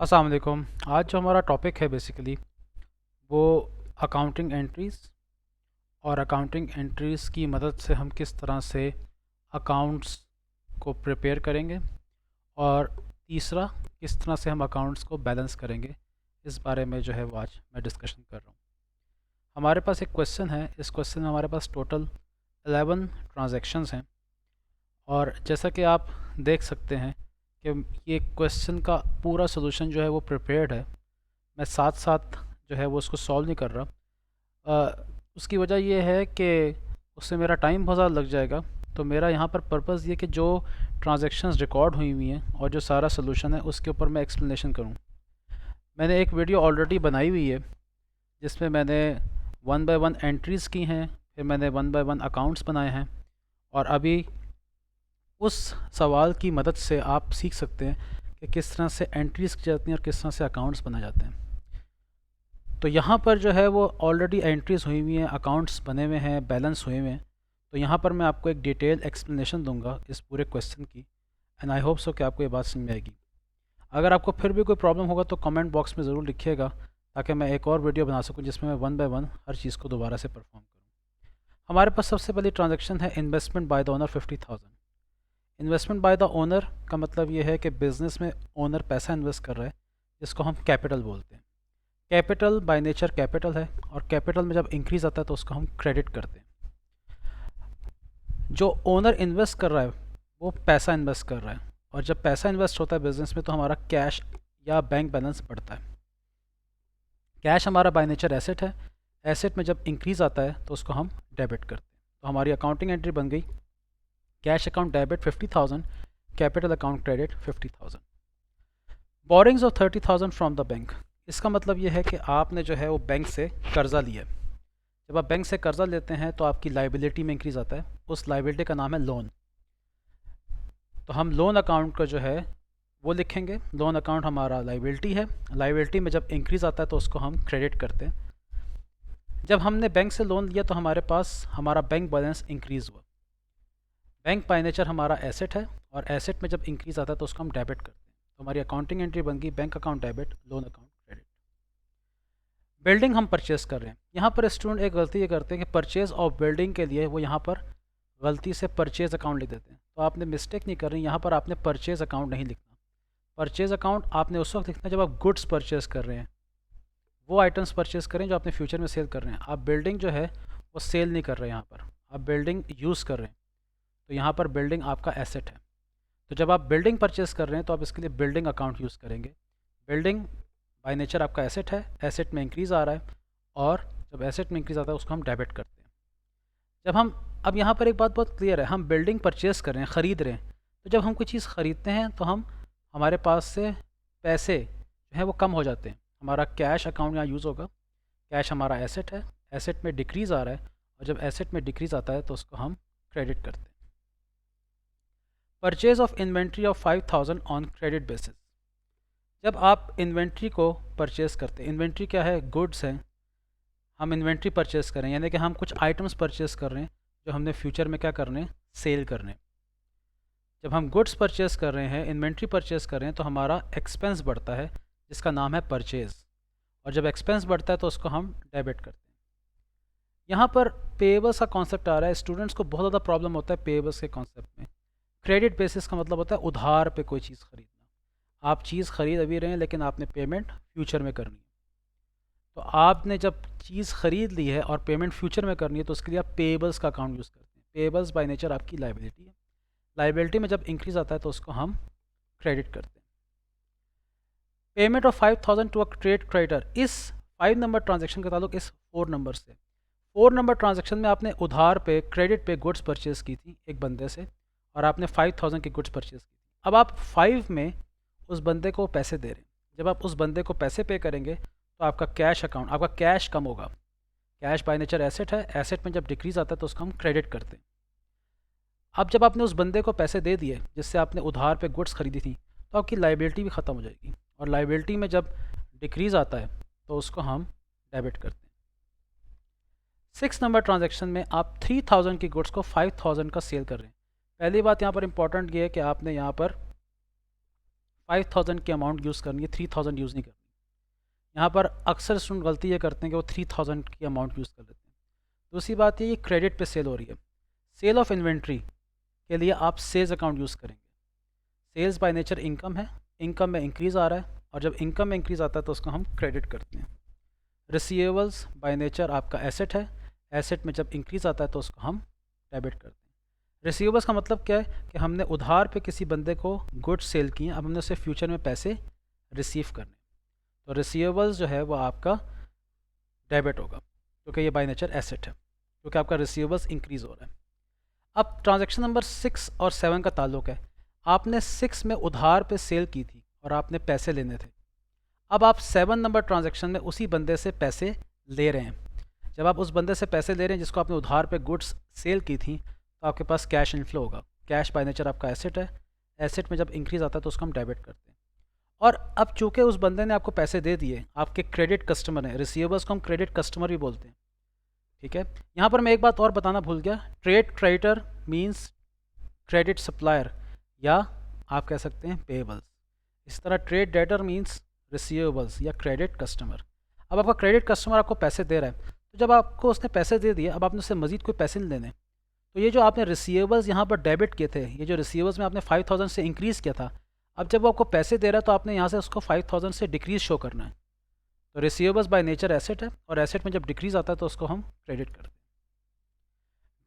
अस्सलाम वालेकुम। आज जो हमारा टॉपिक है बेसिकली वो अकाउंटिंग एंट्रीज़ और अकाउंटिंग एंट्रीज़ की मदद से हम किस तरह से अकाउंट्स को प्रिपेयर करेंगे, और तीसरा किस तरह से हम अकाउंट्स को बैलेंस करेंगे। इस बारे में जो है वो आज मैं डिस्कशन कर रहा हूँ। हमारे पास एक क्वेश्चन है। इस क्वेश्चन में हमारे पास टोटल 11 ट्रांजैक्शंस हैं, और जैसा कि आप देख सकते हैं कि ये क्वेश्चन का पूरा सोल्यूशन जो है वो प्रिपेयर्ड है। मैं साथ साथ जो है वो उसको सॉल्व नहीं कर रहा। उसकी वजह ये है कि उससे मेरा टाइम बहुत ज़्यादा लग जाएगा। तो मेरा यहाँ पर पर्पज़ ये कि जो ट्रांजैक्शंस रिकॉर्ड हुई हुई हैं और जो सारा सोल्यूशन है उसके ऊपर मैं एक्सप्लेनेशन करूँ। मैंने एक वीडियो ऑलरेडी बनाई हुई है जिसमें मैंने वन बाय वन एंट्रीज़ की हैं, फिर मैंने वन बाय वन अकाउंट्स बनाए हैं, और अभी उस सवाल की मदद से आप सीख सकते हैं कि किस तरह से एंट्रीज़ की जाती हैं और किस तरह से अकाउंट्स बनाए जाते हैं। तो यहाँ पर जो है वो ऑलरेडी एंट्रीज़ हुई हुई हैं, अकाउंट्स बने हुए हैं, बैलेंस हुए हुए हैं। तो यहाँ पर मैं आपको एक डिटेल एक्सप्लेनेशन दूंगा इस पूरे क्वेश्चन की, एंड आई होप सो कि आपको ये बात समझ में आएगी। अगर आपको फिर भी कोई प्रॉब्लम होगा तो कमेंट बॉक्स में ज़रूर लिखिएगा, ताकि मैं एक और वीडियो बना सकूँ जिसमें मैं वन बाय वन हर चीज़ को दोबारा से परफॉर्म करूँ। हमारे पास सबसे पहली ट्रांजेक्शन है investment by the owner 50,000। Investment by the owner का मतलब ये है कि बिज़नेस में ओनर पैसा इन्वेस्ट कर रहा है, जिसको हम कैपिटल बोलते हैं। कैपिटल बाय नेचर कैपिटल है, और कैपिटल में जब इंक्रीज़ आता है तो उसको हम क्रेडिट करते हैं। जो ओनर इन्वेस्ट कर रहा है वो पैसा इन्वेस्ट कर रहा है, और जब पैसा इन्वेस्ट होता है बिजनेस में तो हमारा कैश या बैंक बैलेंस बढ़ता है। कैश हमारा बाय नेचर एसेट है। एसेट में जब इंक्रीज़ आता है तो उसको हम डेबिट करते हैं। तो हमारी अकाउंटिंग एंट्री बन गई, cash account debit 50,000, capital account credit 50,000। Borings of 30,000 from the bank. इसका मतलब ये है कि आपने जो है वो बैंक से कर्ज़ा लिया है। जब आप बैंक से कर्ज़ा लेते हैं तो आपकी लाइबिलिटी में इंक्रीज़ आता है। उस लाइबिलिटी का नाम है लोन। तो हम लोन अकाउंट को जो है वो लिखेंगे। लोन अकाउंट हमारा लाइबिलिटी है। लाइबिलिटी में जब इंक्रीज़ आता है तो उसको हम क्रेडिट करते हैं। जब हमने बैंक से लोन लिया तो हमारे पास हमारा बैंक बैलेंस इंक्रीज़ हुआ। बैंक बाय नेचर हमारा एसेट है, और एसेट में जब इंक्रीज़ आता है तो उसको हम डेबिट करते हैं। तो हमारी अकाउंटिंग एंट्री बन गई bank account debit, loan account credit. Building हम परचेस कर रहे हैं। यहाँ पर स्टूडेंट एक गलती ये करते हैं कि परचेज ऑफ बिल्डिंग के लिए वो यहाँ पर गलती से परचेज अकाउंट लिख देते हैं। तो आपने मिस्टेक नहीं कर रही, यहाँ पर आपने परचेज अकाउंट नहीं लिखना। परचेज अकाउंट आपने उस वक्त लिखना है जब आप गुड्स परचेज कर रहे हैं, वो आइटम्स परचेज करें जो आपने फ्यूचर में सेल कर रहे हैं। आप बिल्डिंग जो है वो सेल नहीं कर रहे हैं, यहाँ पर आप बिल्डिंग यूज़ कर रहे हैं। तो यहाँ पर बिल्डिंग आपका एसेट है। तो जब आप बिल्डिंग परचेज कर रहे हैं तो आप इसके लिए बिल्डिंग अकाउंट यूज़ करेंगे। बिल्डिंग बाय नेचर आपका एसेट है, एसेट में इंक्रीज़ आ रहा है, और जब एसेट में इंक्रीज़ आता है उसको हम डेबिट करते हैं। जब हम अब यहाँ पर एक बात बहुत क्लियर है, हम बिल्डिंग परचेज़ कर रहे हैं, ख़रीद रहे हैं। तो जब हम कोई चीज़ ख़रीदते हैं तो हम हमारे पास से पैसे जो है वो कम हो जाते हैं। हमारा कैश अकाउंट यहाँ यूज़ होगा। कैश हमारा एसेट है, एसेट में डिक्रीज़ आ रहा है, और जब एसेट में डिक्रीज़ आता है तो उसको हम क्रेडिट करते हैं। Purchase of inventory of 5,000 on credit basis. जब आप इन्वेंट्री को परचेज़ करते हैं, इन्वेंट्री क्या है? गुड्स हैं। हम इन्वेंट्री परचेज़ कर रहे हैं, यानी कि हम कुछ आइटम्स परचेज़ कर रहे हैं जो हमने फ्यूचर में क्या करने हैं? सेल करने। जब हम गुड्स परचेज़ कर रहे हैं, इन्वेंट्री परचेज़ कर रहे हैं, तो हमारा एक्सपेंस बढ़ता है जिसका नाम है परचेज़, और जब एक्सपेंस बढ़ता है तो उसको हम डेबिट करते हैं। यहाँ पर पेएबल्स का कॉन्सेप्ट आ रहा है। स्टूडेंट्स को बहुत ज़्यादा प्रॉब्लम होता है पेएबल्स के कॉन्सेप्ट में। क्रेडिट बेसिस का मतलब होता है उधार पे कोई चीज़ खरीदना। आप चीज़ खरीद अभी रहे हैं लेकिन आपने पेमेंट फ्यूचर में करनी है। तो आपने जब चीज़ ख़रीद ली है और पेमेंट फ्यूचर में करनी है तो उसके लिए आप पेएबल्स का अकाउंट यूज़ करते हैं। पेएबल्स बाय नेचर आपकी लाइबिलिटी है। लाइबिलिटी में जब इंक्रीज़ आता है तो उसको हम क्रेडिट करते हैं। Payment of 5,000 to a trade creditor. इस 5 नंबर ट्रांजेक्शन का ताल्लुक इस 4 नंबर से। 4 नंबर ट्रांजेक्शन में आपने उधार पे, क्रेडिट पे गुड्स परचेज़ की थी एक बंदे से, और आपने 5,000 की गुड्स परचेज़ की थी। अब आप 5 में उस बंदे को पैसे दे रहे हैं। जब आप उस बंदे को पैसे पे करेंगे तो आपका कैश अकाउंट, आपका कैश कम होगा। कैश बाय नेचर एसेट है, एसेट में जब डिक्रीज़ आता है तो उसको हम क्रेडिट करते हैं। अब जब आपने उस बंदे को पैसे दे दिए जिससे आपने उधार पे गुड्स खरीदी थी, तो आपकी लाइबिलिटी भी ख़त्म हो जाएगी, और लाइबिलिटी में जब डिक्रीज़ आता है तो उसको हम डेबिट करते हैं। 6 नंबर ट्रांजेक्शन में आप 3,000 की गुड्स को 5,000 का सेल कर रहे हैं। पहली बात यहाँ पर इंपॉर्टेंट ये है कि आपने यहाँ पर 5000 की अमाउंट यूज़ करनी है, 3000 यूज़ नहीं करनी। यहाँ पर अक्सर स्टूडेंट गलती ये करते हैं कि वो 3000 की अमाउंट यूज़ कर लेते हैं। दूसरी बात ये क्रेडिट पे सेल हो रही है। सेल ऑफ इन्वेंट्री के लिए आप सेल्स अकाउंट यूज़ करेंगे। सेल्स बाय नेचर इनकम है, इनकम में इंक्रीज़ आ रहा है, और जब इनकम में इंक्रीज़ आता है तो उसको हम क्रेडिट करते हैं। रिसीवेबल्स बाय नेचर आपका एसेट है, एसेट में जब इंक्रीज़ आता है तो उसको हम डेबिट करते हैं। रिसीवेबल्स का मतलब क्या है कि हमने उधार पे किसी बंदे को गुड्स सेल किए, अब हमने उससे फ्यूचर में पैसे रिसीव करने, तो रिसीवेबल्स जो है वो आपका डेबिट होगा, क्योंकि ये बाय नेचर एसेट है, क्योंकि आपका रिसीवेबल्स इंक्रीज़ हो रहा है। अब ट्रांजैक्शन नंबर 6 और 7 का ताल्लुक है। आपने 6 में उधार पे सेल की थी और आपने पैसे लेने थे। अब आप 7 नंबर ट्रांजैक्शन में उसी बंदे से पैसे ले रहे हैं। जब आप उस बंदे से पैसे ले रहे हैं जिसको आपने उधार पे गुड्स सेल की थी, तो आपके पास कैश इनफ्लो होगा। कैश बाय नेचर आपका एसेट है, एसेट में जब इंक्रीज़ आता है तो उसको हम डेबिट करते हैं। और अब चूंकि उस बंदे ने आपको पैसे दे दिए, आपके क्रेडिट कस्टमर हैं, रिसीवेबल्स को हम क्रेडिट कस्टमर भी बोलते हैं, ठीक है। यहाँ पर मैं एक बात और बताना भूल गया, trade creditor means credit supplier, या आप कह सकते हैं पेएबल्स। इस तरह ट्रेड डेटर मींस रिसीवेबल्स या क्रेडिट कस्टमर। अब आपका क्रेडिट कस्टमर आपको पैसे दे रहा है, तो जब आपको उसने पैसे दे दिए, अब आपने उससे मज़ीद कोई पैसे नहीं लेने, तो ये जो आपने रिसीवेबल्स यहाँ पर डेबिट किए थे, ये जो रिसीवेबल्स में आपने 5000 से इंक्रीज़ किया था, अब जब वो आपको पैसे दे रहा है तो आपने यहाँ से उसको 5000 से डिक्रीज़ शो करना है। तो रिसीवेबल्स बाय नेचर एसेट है, और एसेट में जब डिक्रीज़ आता है तो उसको हम क्रेडिट करते हैं।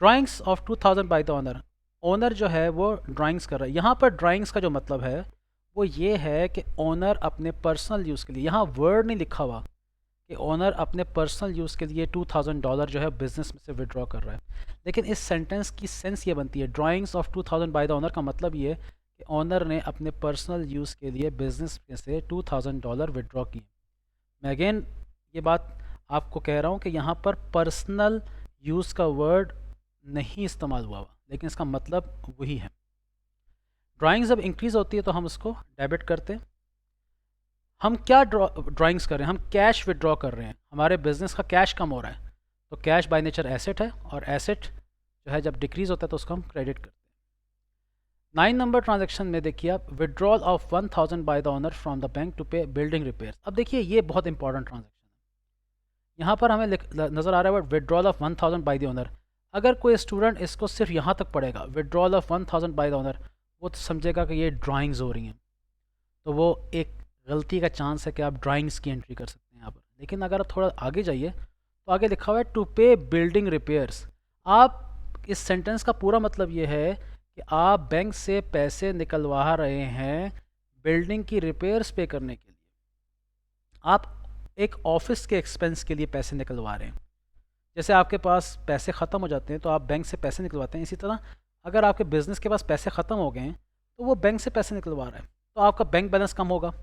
Drawings of 2000 bye the owner, owner जो है वो ड्राइंग्स कर रहा है। यहाँ पर ड्राइंग्स का जो मतलब है वो ये है कि ओनर अपने पर्सनल यूज़ के लिए, यहाँ वर्ड नहीं लिखा हुआ कि ओनर अपने पर्सनल यूज़ के लिए $2000 जो है बिज़नेस में से विड्रॉ कर रहा है, लेकिन इस सेंटेंस की सेंस ये बनती है, drawings of 2000 bye the owner का मतलब ये कि ओनर ने अपने पर्सनल यूज़ के लिए बिज़नेस में से $2000 विड्रॉ किए। मैं अगेन ये बात आपको कह रहा हूँ कि यहाँ पर पर्सनल यूज़ का वर्ड नहीं इस्तेमाल हुआ, लेकिन इसका मतलब वही है। ड्राइंग जब इंक्रीज़ होती है तो हम उसको डेबिट करते हैं। हम क्या ड्राइंग्स कर रहे हैं, हम कैश विड्रॉ कर रहे हैं, हमारे बिजनेस का कैश कम हो रहा है, तो कैश बाय नेचर एसेट है, और एसेट जो है जब डिक्रीज़ होता है तो उसको हम क्रेडिट करते हैं। 9 नंबर ट्रांजैक्शन में देखिए आप, withdrawal of 1000 by the owner from the bank to pay building repairs. अब देखिए ये बहुत इंपॉर्टेंट ट्रांजैक्शन है, यहाँ पर हमें नज़र आ रहा है withdrawal of 1000 by the owner. अगर कोई स्टूडेंट इसको सिर्फ यहाँ तक पढ़ेगा, withdrawal of 1000 by the owner, वो तो समझेगा कि ये ड्राइंग्स हो रही हैं, तो वो एक गलती का चांस है कि आप ड्राइंग्स की एंट्री कर सकते हैं यहाँ पर। लेकिन अगर आप थोड़ा आगे जाइए तो आगे लिखा हुआ है टू पे बिल्डिंग रिपेयर्स। आप इस सेंटेंस का पूरा मतलब ये है कि आप बैंक से पैसे निकलवा रहे हैं बिल्डिंग की रिपेयर्स पे करने के लिए। आप एक ऑफिस के एक्सपेंस के लिए पैसे निकलवा रहे हैं। जैसे आपके पास पैसे ख़त्म हो जाते हैं तो आप बैंक से पैसे निकलवाते हैं, इसी तरह अगर आपके बिज़नेस के पास पैसे ख़त्म हो गए हैं तो वो बैंक से पैसे निकलवा रहा है, तो आपका बैंक बैलेंस कम होगा।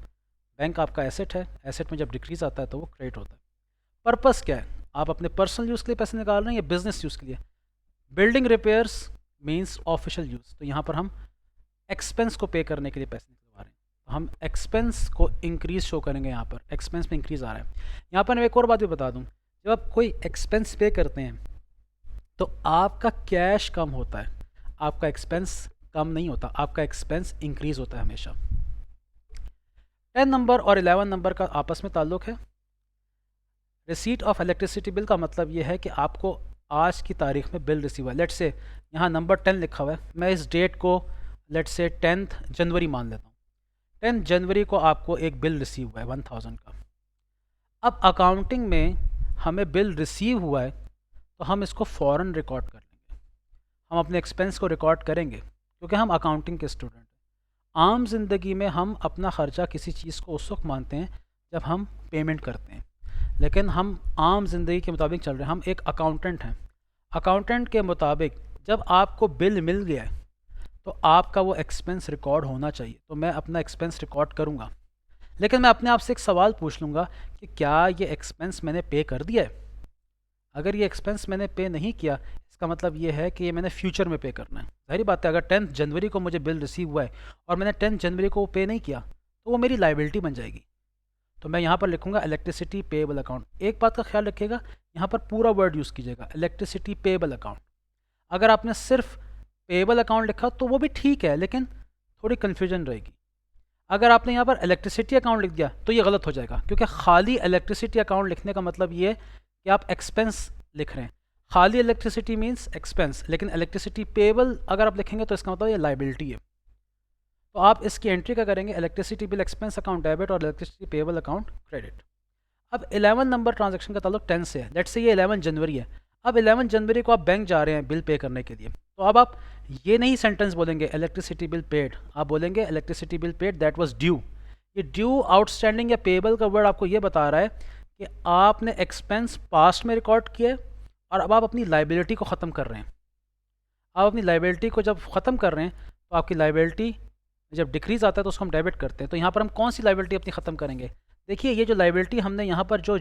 बैंक आपका एसेट है, एसेट में जब डिक्रीज़ आता है तो वो क्रेडिट होता है। पर्पस क्या है, आप अपने पर्सनल यूज़ के लिए पैसे निकाल रहे हैं या बिजनेस यूज़ के लिए। Building repairs means official use, तो यहाँ पर हम एक्सपेंस को पे करने के लिए पैसे निकलवा रहे हैं, तो हम एक्सपेंस को इंक्रीज शो करेंगे। यहाँ पर एक्सपेंस में इंक्रीज आ रहा है। यहाँ पर मैं एक और बात भी बता दूँ, जब आप कोई एक्सपेंस पे करते हैं तो आपका कैश कम होता है, आपका एक्सपेंस कम नहीं होता, आपका एक्सपेंस इंक्रीज होता है हमेशा। 10 नंबर और 11 नंबर का आपस में ताल्लुक है। रिसीट ऑफ इलेक्ट्रिसिटी बिल का मतलब ये है कि आपको आज की तारीख में बिल रिसीव हुआ है। लेट से यहाँ नंबर 10 लिखा हुआ है, मैं इस डेट को लेट से 10 जनवरी मान लेता हूँ। 10 जनवरी को आपको एक बिल रिसीव हुआ है 1000 का। अब अकाउंटिंग में हमें बिल रिसीव हुआ है तो हम इसको फ़ौरन रिकॉर्ड कर लेंगे, हम अपने एक्सपेंस को रिकॉर्ड करेंगे क्योंकि हम अकाउंटिंग के स्टूडेंट हैं। आम ज़िंदगी में हम अपना ख़र्चा किसी चीज़ को उस वक्त मानते हैं जब हम पेमेंट करते हैं, लेकिन हम आम ज़िंदगी के मुताबिक चल रहे हैं, हम एक अकाउंटेंट हैं। अकाउंटेंट के मुताबिक जब आपको बिल मिल गया है तो आपका वो एक्सपेंस रिकॉर्ड होना चाहिए, तो मैं अपना एक्सपेंस रिकॉर्ड करूँगा। लेकिन मैं अपने आप से एक सवाल पूछ लूँगा कि क्या ये एक्सपेंस मैंने पे कर दिया है। अगर ये एक्सपेंस मैंने पे नहीं किया, इसका मतलब ये है कि ये मैंने फ्यूचर में पे करना है। जाहिर बात है, अगर 10 जनवरी को मुझे बिल रिसीव हुआ है और मैंने 10 जनवरी को पे नहीं किया तो वो मेरी लाइबिलिटी बन जाएगी। तो मैं यहाँ पर लिखूँगा इलेक्ट्रिसिटी पेएबल अकाउंट। एक बात का ख्याल रखिएगा, यहाँ पर पूरा वर्ड यूज़ कीजिएगा, इलेक्ट्रिसिटी पेएबल अकाउंट। अगर आपने सिर्फ पेएबल अकाउंट लिखा तो वो भी ठीक है, लेकिन थोड़ी कन्फ्यूजन रहेगी। अगर आपने यहाँ पर इलेक्ट्रिसिटी अकाउंट लिख दिया तो ये गलत हो जाएगा, क्योंकि खाली इलेक्ट्रिसिटी अकाउंट लिखने का मतलब ये है कि आप एक्सपेंस लिख रहे हैं। खाली इलेक्ट्रिसिटी मींस एक्सपेंस, लेकिन इलेक्ट्रिसिटी पेबल अगर आप लिखेंगे तो इसका मतलब ये लाइबिलिटी है। तो आप इसकी एंट्री क्या करेंगे, electricity bill expense account debit और इलेक्ट्रिसिटी पेबल अकाउंट क्रेडिट। अब 11 नंबर ट्रांजैक्शन का ताल्लुक 10 से है। लेट्स से ये 11 जनवरी है। अब 11 जनवरी को आप बैंक जा रहे हैं बिल पे करने के लिए, तो अब आप ये नहीं सेंटेंस बोलेंगे इलेक्ट्रिसिटी बिल पेड, आप बोलेंगे electricity bill paid that was due. ये ड्यू, आउटस्टैंडिंग या पेबल का वर्ड आपको ये बता रहा है कि आपने एक्सपेंस पास्ट में रिकॉर्ड किया है और अब आप अपनी लाइबिलिटी को ख़त्म कर रहे हैं। आप अपनी लाइबिलिटी को जब ख़त्म कर रहे हैं तो आपकी लाइबिलिटी जब डिक्रीज आता है तो उसको हम डेबिट करते हैं। तो यहाँ पर हम कौन सी लाइबिलिटी अपनी ख़त्म करेंगे, देखिए ये जो लाइबिलिटी हमने यहाँ पर जो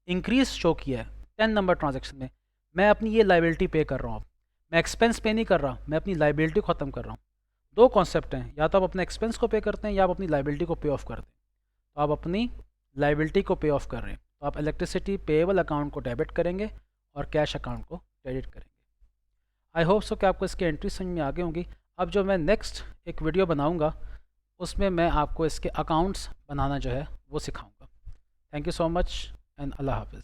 इंक्रीज शो किया है 10 नंबर ट्रांजैक्शन में, मैं अपनी ये लाइबिलिटी पे कर रहा हूँ। मैं एक्सपेंस पे नहीं कर रहा, मैं अपनी लाइबिलिटी को ख़त्म कर रहा हूँ। दो कॉन्सेप्ट हैं, या तो आप अपने एक्सपेंस को पे करते हैं या आप अपनी लाइबिलिटी को पे ऑफ करते हैं। तो आप अपनी लाइबिलिटी को पे ऑफ कर रहे हैं, तो आप इलेक्ट्रिसिटी पेएबल अकाउंट को डेबिट करेंगे और कैश अकाउंट को क्रेडिट करेंगे। आई होप सो कि आपको इसकी एंट्री समझ में आ गई होंगी। अब जो मैं नेक्स्ट एक वीडियो बनाऊँगा उसमें मैं आपको इसके अकाउंट्स बनाना जो है वो सिखाऊँगा। Thank you so much and अल्लाह हाफिज़।